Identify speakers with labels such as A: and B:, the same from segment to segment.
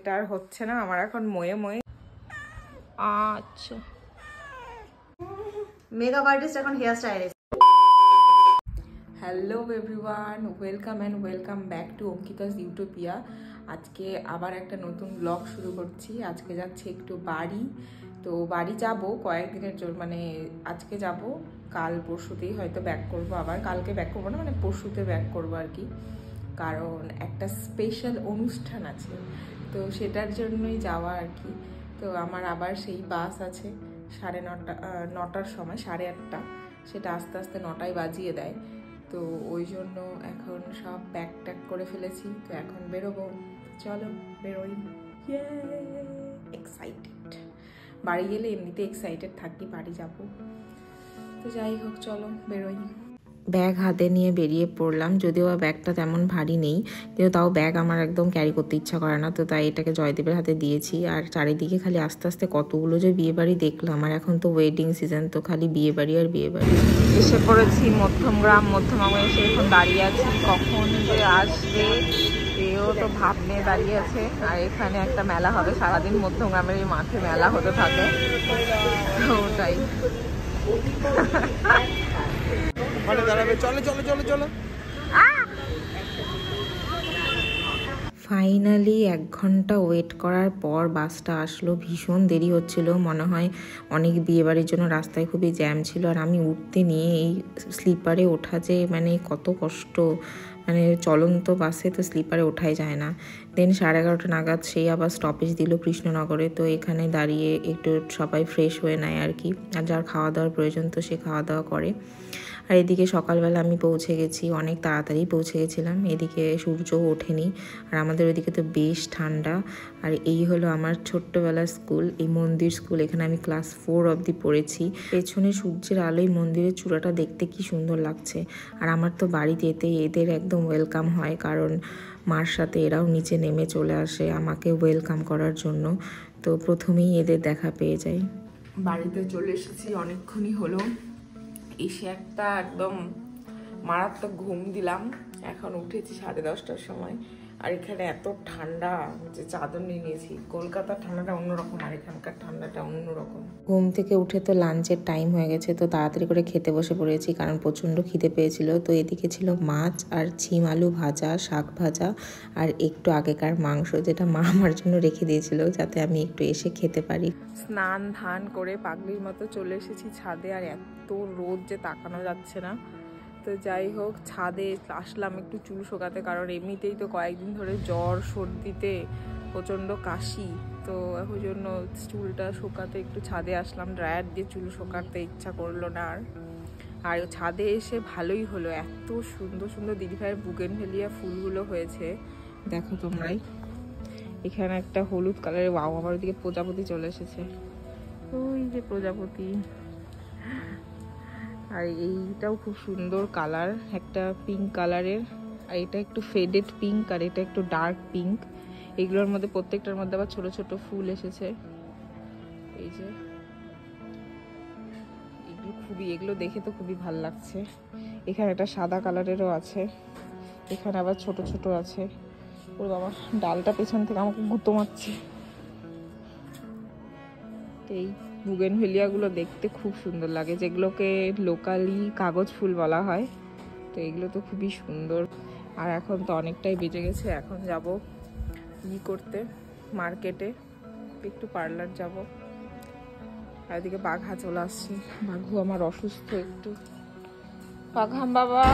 A: এটা আর হচ্ছে না আমার এখন ময়ে ময়ে। আচ্ছা,
B: মেকআপ আর্টিস্ট এখন hair stylist.
A: Hello everyone, welcome and welcome back to Ankita's utopia. আজকে আবার একটা নতুন ব্লগ শুরু করছি। আজকে যাচ্ছি একটু বাড়ি, তো বাড়ি যাব কয়েকদিনের জন্য, মানে আজকে যাব, কাল পরশুতেই হয়তো ব্যাক করব, আবার কালকে ব্যাক করবো না, মানে পরশুতে ব্যাক করবো আর কি, কারণ একটা স্পেশাল অনুষ্ঠান আছে, তো সেটার জন্যই যাওয়া আর কি। তো আমার আবার সেই বাস আছে 9টার সময়, 8:30, সেটা আস্তে আস্তে 9টায় বাজিয়ে দেয়। তো ওই জন্য এখন সব ব্যাগ ট্যাগ করে ফেলেছি, তো এখন বেরোবো। চলো বেরোই। এক্সাইটেড, বাড়ি গেলে এমনিতে এক্সাইটেড থাকি, বাড়ি যাব। তো যাই হোক, চলো বেরোই। ব্যাগ হাতে নিয়ে বেরিয়ে পড়লাম, যদিও ব্যাগটা তেমন ভারী নেই, কিন্তু তাও ব্যাগ আমার একদম ক্যারি করতে ইচ্ছা করে না, তো তাই এটাকে জয়দেবের হাতে দিয়েছি। আর চারিদিকে খালি আস্তে আস্তে কতগুলো যে বিয়ে বাড়ি দেখলাম, আর এখন তো ওয়েডিং সিজন, তো খালি বিয়ে বাড়ি আর বিয়ে বাড়ি। এসে পড়েছি মধ্যমগ্রাম, মধ্যমগ্রামে এসে এখন দাঁড়িয়ে আছি, কখন যে আসবে এও তো ভাব নিয়ে দাঁড়িয়ে আছে। আর এখানে একটা মেলা হবে সারাদিন, মধ্যমগ্রামের এই মাঠে মেলা হতে থাকে, ওটাই। ফাইনালি 1 ঘন্টা ওয়েট করার পর বাসটা আসলো। ভীষণ দেরি হচ্ছিল, মনে হয় অনেক বিয়েবাড়ির জন্য রাস্তায় খুবই জ্যাম ছিল। আর আমি উঠতে নিয়ে এই স্লিপারে ওঠা যে মানে কত কষ্ট, মানে চলন্ত বাসে তো স্লিপারে ওঠাই যায় না। দেন 11:30 নাগাদ সেই আবার স্টপেজ দিল কৃষ্ণনগরে, তো এখানে দাঁড়িয়ে একটু সবাই ফ্রেশ হয়ে নেয় আর কি, আর যার খাওয়া দাওয়ার প্রয়োজন তো সে খাওয়া দাওয়া করে। আর এদিকে সকালবেলা আমি পৌঁছে গেছি, অনেক তাড়াতাড়ি পৌঁছে গেছিলাম, এদিকে সূর্যও ওঠেনি, আর আমাদের ওইদিকে তো বেশ ঠান্ডা। আর এই হলো আমার ছোট্টবেলার স্কুল, এই মন্দির স্কুল, এখানে আমি ক্লাস 4 অবধি পড়েছি। পেছনে সূর্যের আলোয় মন্দিরের চূড়াটা দেখতে কি সুন্দর লাগছে। আর আমার তো বাড়িতে এদের একদম ওয়েলকাম হয়, কারণ মার সাথে এরাও নিচে নেমে চলে আসে আমাকে ওয়েলকাম করার জন্য, তো প্রথমেই এদের দেখা পেয়ে যাই। বাড়িতে চলে এসেছি, অনেকক্ষণই হলো এসে একটা একদম মারাত্মক ঘুম দিলাম। এখন উঠেছি 10:30টার সময়, আর এখানে এত ঠান্ডা যে চাদর নিয়ে নিয়েছি। কলকাতার ঠান্ডাটা অন্যরকম, আর এখানকার ঠান্ডাটা অন্যরকম। ঘুম থেকে উঠে তো লাঞ্চের টাইম হয়ে গেছে, তো তাড়াতাড়ি করে খেতে বসে পড়েছি, কারণ প্রচণ্ড খিদে পেয়েছিল। তো এদিকে ছিল মাছ আর ছিম আলু ভাজা, শাক ভাজা, আর একটু আগেকার মাংস, যেটা মা আমার জন্য রেখে দিয়েছিল যাতে আমি একটু এসে খেতে পারি। স্নান ধান করে পাগলির মতো চলে এসেছি ছাদে, আর এত রোদ যে তাকানো যাচ্ছে না। তো যাই হোক, ছাদে আসলাম একটু চুল শোকাতে, কারণ এমনিতেই তো কয়েকদিন ধরে জ্বর সর্দিতে প্রচণ্ড কাশি, তো ওই জন্য চুলটা শোকাতে একটু ছাদে আসলাম। ড্রায়ার দিয়ে চুল শোকাতে ইচ্ছা করলো না আর ছাদে এসে ভালোই হলো, এত সুন্দর সুন্দর দিদিভাইয়ের বুগেনভেলিয়া ফুলগুলো হয়েছে, দেখো তোমরাই। এখানে একটা হলুদ কালারের, ওয়াও, আমার ওদিকে প্রজাপতি চলে এসেছে, ওই যে প্রজাপতি। আর এইটাও খুব সুন্দর কালার, একটা পিঙ্ক কালারের, আর এটা একটু ফেডেড পিঙ্ক, আর এটা একটু ডার্ক পিঙ্ক। এগুলোর মধ্যে প্রত্যেকটার মধ্যে আবার ছোট ছোট ফুল এসেছে, এই যে এগুলো দেখে তো খুবই ভালো লাগছে। এখানে একটা সাদা কালারেরও আছে, এখানে আবার ছোট ছোট আছে। ওর বাবা, ডালটা পেছন থেকে আমাকে গুঁতো মারছে। এই বুগেনভেলিয়াগুলো দেখতে খুব সুন্দর লাগে, যেগুলোকে লোকালি কাগজ ফুল বলা হয়, তো এগুলো তো খুবই সুন্দর। আর এখন তো অনেকটাই বেজে গেছে, এখন যাব করতে মার্কেটে, একটু পার্লার যাব। আর এদিকে বাঘা চলে আসছে, বাঘু আমার অসুস্থ একটু। বাঘাম বাবা,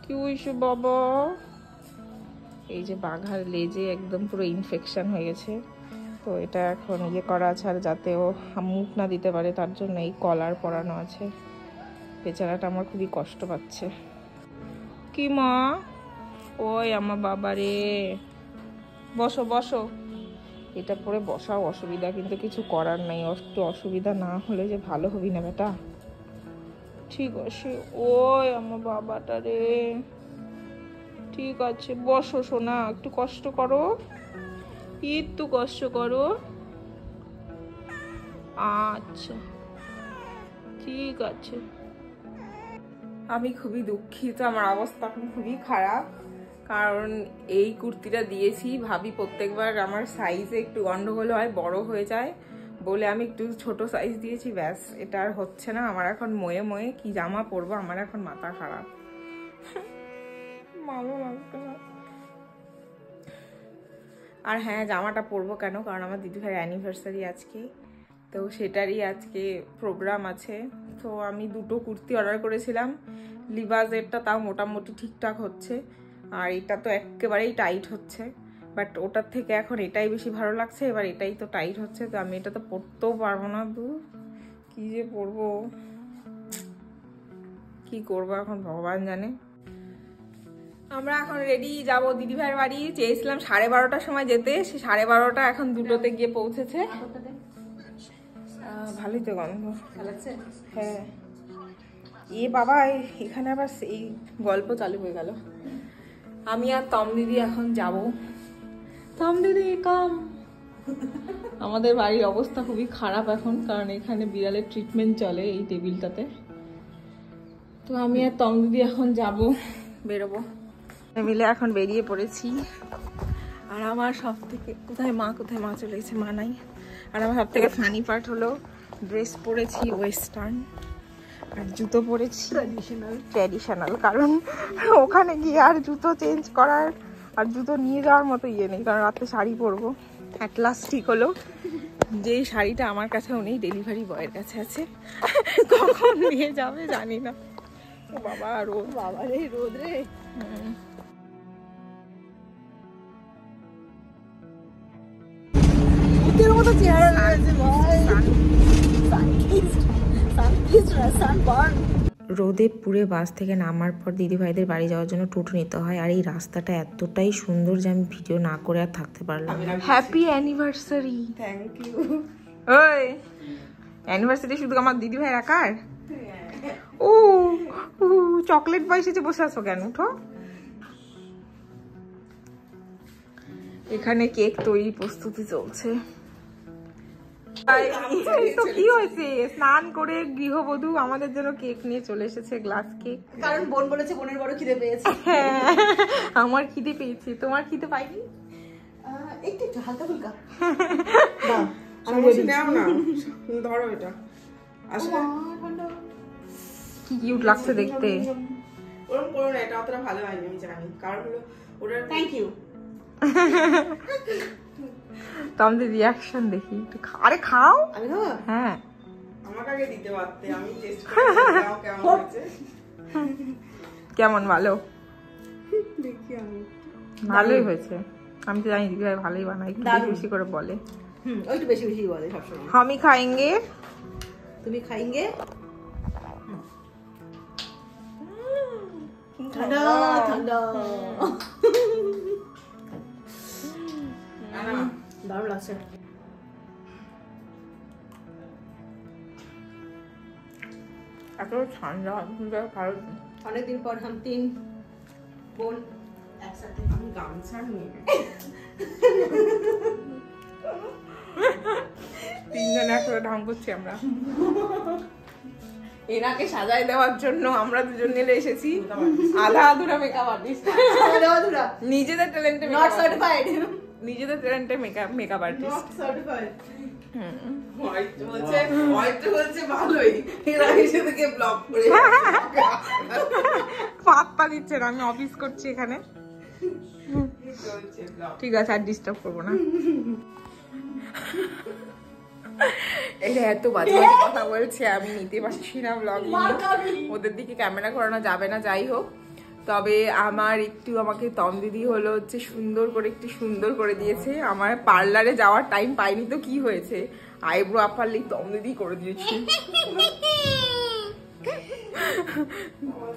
A: কি হইছে বাবা? এই যে বাঘার লেজে একদম পুরো ইনফেকশন হয়ে গেছে, তো এটা এখন করা আছে, আর যাতে ও মুখ না দিতে পারে তার জন্য এই কলার পরানো আছে। বেচারাটা আমার খুবই কষ্ট পাচ্ছে। কি মা? ওই আমার বাবা রে, বসো বসো। এটা পরে বসাও অসুবিধা, কিন্তু কিছু করার নাই, একটু অসুবিধা না হলে যে ভালো হবি না বেটা। ঠিক আছে, ওই আমার বাবাটা রে, ঠিক আছে বসো সোনা, একটু কষ্ট করো, একটু কষ্ট করো। আচ্ছা ঠিক আছে। আমি খুবই দুঃখিত, আমার অবস্থা এখন খুবই খারাপ, কারণ এই কুর্তিটা দিয়েছি, ভাবি প্রত্যেকবার আমার সাইজে একটু গন্ডগোল হয়, বড় হয়ে যায় বলে আমি একটু ছোট সাইজ দিয়েছি, ব্যাস। এটা আর হচ্ছে না। আমার এখন ময়ে ময়ে কি জামা পরবো, আমার এখন মাথা খারাপ, ভালো লাগতো না। আর হ্যাঁ, জামাটা পরবো কেন, কারণ আমার দিদিভাইয়ের অ্যানিভার্সারি আজকে, তো সেটারই আজকে প্রোগ্রাম আছে। তো আমি দুটো কুর্তি অর্ডার করেছিলাম, লিভাজেরটা তাও মোটামুটি ঠিকঠাক হচ্ছে, আর এটা তো একেবারেই টাইট হচ্ছে, বাট ওটার থেকে এখন এটাই বেশি ভালো লাগছে। এবার এটাই তো টাইট হচ্ছে, তো আমি এটা তো পরতেও পারবো না। কি যে পরবো, কি করবো এখন ভগবান জানে। আমরা এখন রেডি যাব দিদিভাইয়ের বাড়ি। চেয়েছিলাম 12:30টার সময় যেতে, সে 12:30 এখন 2টোতে গিয়ে পৌঁছেছে। ভালোই তো গন্ধ হ্যাঁ। এ বাবা, এখানে আবার সেই গল্প চালু হয়ে গেল। আমি আর তম দিদি এখন যাব। তম দিদি কাম। আমাদের বাড়ির অবস্থা খুবই খারাপ এখন, কারণ এখানে বিড়ালের ট্রিটমেন্ট চলে এই টেবিলটাতে। তো আমি আর তম দিদি এখন যাব, বেরোবো মিলে। এখন বেরিয়ে পড়েছি। আর আমার সব থেকে কোথায় মা চলে গেছে, মা নাই। আর আমার সব থেকে ফানি পার্ট হলো ড্রেস পরেছি ওয়েস্টার্ন, আর জুতো পরেছি ট্র্যাডিশনাল, কারণ ওখানে গিয়ে আর জুতো চেঞ্জ করার আর জুতো নিয়ে যাওয়ার মতো ইয়ে নেই, কারণ রাতে শাড়ি পরবো। অ্যাট লাস্ট ঠিক হলো, যেই শাড়িটা আমার কাছেও নেই, ডেলিভারি বয়ের কাছে আছে। কখন নিয়ে যাবে জানি না। বাবা রোদ, বাবা রে রোদ রে। রোদে পুড়ে বাস থেকে নামার পর দিদিভাইদের বাড়ি যাওয়ার জন্য টোটো নিতে হয়। আর এই রাস্তাটা এতটাই সুন্দর যে আমি ভিডিও না করে আর থাকতে পারলাম না। Happy anniversary. Thank you. ওই অ্যানিভার্সারি শুধু আমার দিদিভাইয়ের একার? ও চকলেট বয় এসেছে, বসে আসো কেন, উঠো। এখানে কেক তৈরি প্রস্তুতি চলছে। তো কি হয়েছে, স্নান করে গৃহবধূ আমাদের জন্য কেক নিয়ে চলে এসেছে, গ্লাস কেক।
B: কারণ বোন বলেছে বোনের বড় খিদে পেয়েছে।
A: আমার খিদে পেয়েছে, তোমার খিদে পাইনি?
B: একটু একটু হালকা ফুলকা।
A: ধরো এটা, আসলে কি কিউট লাগছে দেখতে। ওরকম করো না, এটা অতটা ভালো হয়নি আমি জানি, কারণ হলো ওটা।
B: Thank you.
A: তোমাদের রিঅ্যাকশন দেখি একটু। আরে খাও।
B: আমি খাবো?
A: হ্যাঁ,
C: আমাকে আগে দিতে পারতে, আমি টেস্ট করে দাও কেমন হয়েছে।
A: কেমন? ভালো?
B: দেখি আমি।
A: ভালোই হয়েছে। আমি তো জানি দিদি ভাই ভালোই বানাই, বেশি বেশি করে বলে।
B: ওই একটু বেশি বেশি বলে সবসময়।
A: আমি খাएंगे,
B: তুমি খাएंगे। ঠান্ডা ঠান্ডা। দারুণ লাগছে।
A: এত ঠান্ডা, ভালো।
B: অনেকদিন পর हम 3 বোন একসাথে।
C: আমি গামছা নিয়ে
A: তিনজন একসাথে ঢং করছি আমরা। এনাকে সাজাই দেওয়ার জন্য আমরা দুজন মিলে এসেছি, আধা আধুরা মেকআপ আর্টিস্ট। নিজেদের ট্যালেন্টে
B: নট সার্টিফাইড,
A: নিজেদের ট্যালেন্টে মেকআপ আর্টিস্ট।
B: Not certified.
C: হয়তো বলছে ভালোই, এরা এসে থেকে ব্লগ করে
A: পাত্তা দিচ্ছে না, আমি অফিস করছি এখানে। ঠিক আছে, আর ডিস্টার্ব করবো না। এটা এত বাজে বাজে কথা বলছে, আমি নিতে পারছি না ব্লগ। ওদের দিকে ক্যামেরা ঘোরানো যাবে না, যাই হোক। তবে আমার একটু, আমাকে তম দিদি হলো হচ্ছে সুন্দর করে, একটু সুন্দর করে দিয়েছে। আমার পার্লারে যাওয়ার টাইম পাইনি তো কি হয়েছে, আইব্রো আপার লিপ তম দিদি করে দিয়েছি।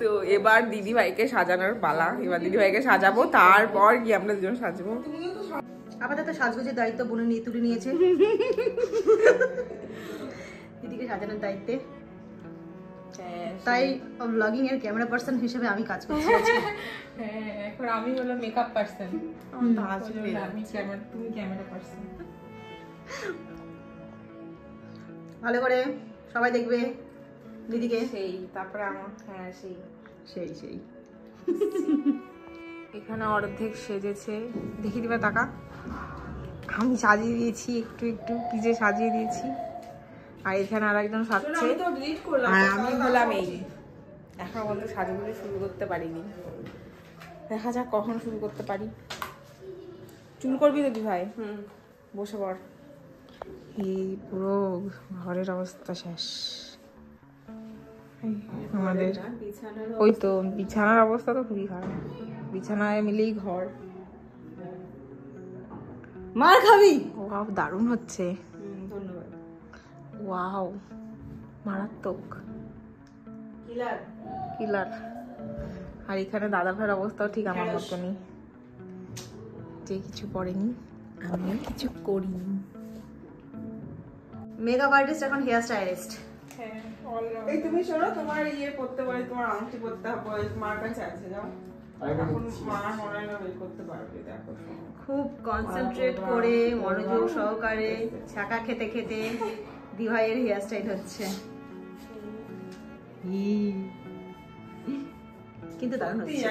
A: তো এবার দিদি ভাইকে সাজানোর পালা। এবার দিদি ভাইকে সাজাবো, তারপর গিয়ে আমরা দুজন সাজবো।
B: আপাতত সাজগোজের দায়িত্ব বোনে নিয়ে তুলে নিয়েছে। দিদিকে সাজানোর দায়িত্বে, তাই ব্লগিং এর ক্যামেরা পার্সন হিসেবে আমি কাজ করছি আজকে।
A: হ্যাঁ, এখন আমি হলো মেকআপ পার্সন, তুমি ক্যামেরা পার্সন।
B: ভালো করে সবাই দেখবে দিদিকে।
A: সেই তারপরে আমার, হ্যাঁ সেই
B: সেই সেই
A: এখানে অর্ধেক সেজেছে, দেখি দিবা টাকা। আমি সাজিয়ে দিয়েছি একটু একটু, কি যে সাজিয়ে দিয়েছি। আর এখানে আর একজন সাজছে, আর আমি হলাম এই এখন বলতে সাজুগুজি শুরু করতে পারিনি, দেখা যাক কখন শুরু করতে পারি। চুল করবি তো ভাই? বসে পড়। এই পুরো ঘরের অবস্থা শেষ আমাদের। ওই তো বিছানার অবস্থা তো খুবই খারাপ, বিছানায় মিলেই ঘর।
B: মার খাবি।
A: ওয়াও দারুণ হচ্ছে,
B: ধন্যবাদ।
A: ওয়াও মারাত্মক, কিলার। আর এখানে দাদা ভাইয়ের অবস্থাও ঠিক আমার মতনই, যে কিছু পড়েনি আমিও কিছু করিনি।
B: মেকআপ আর্টিস্ট এখন হেয়ার স্টাইলিস্ট।
C: এই তুমি শোনো, তোমার ইয়ে করতে পারি, তোমার আংটি করতে হবে, মার কাছে আছে, যাও এখন মা মনে হয় না বের করতে পারবে। দেখো
B: খুব কনসেন্ট্রেট করে মনোযোগ সহকারে ছাকা খেতে খেতে দিভাইয়ের হেয়ার স্টাইল হচ্ছে, কিন্তু দারুণ হচ্ছে।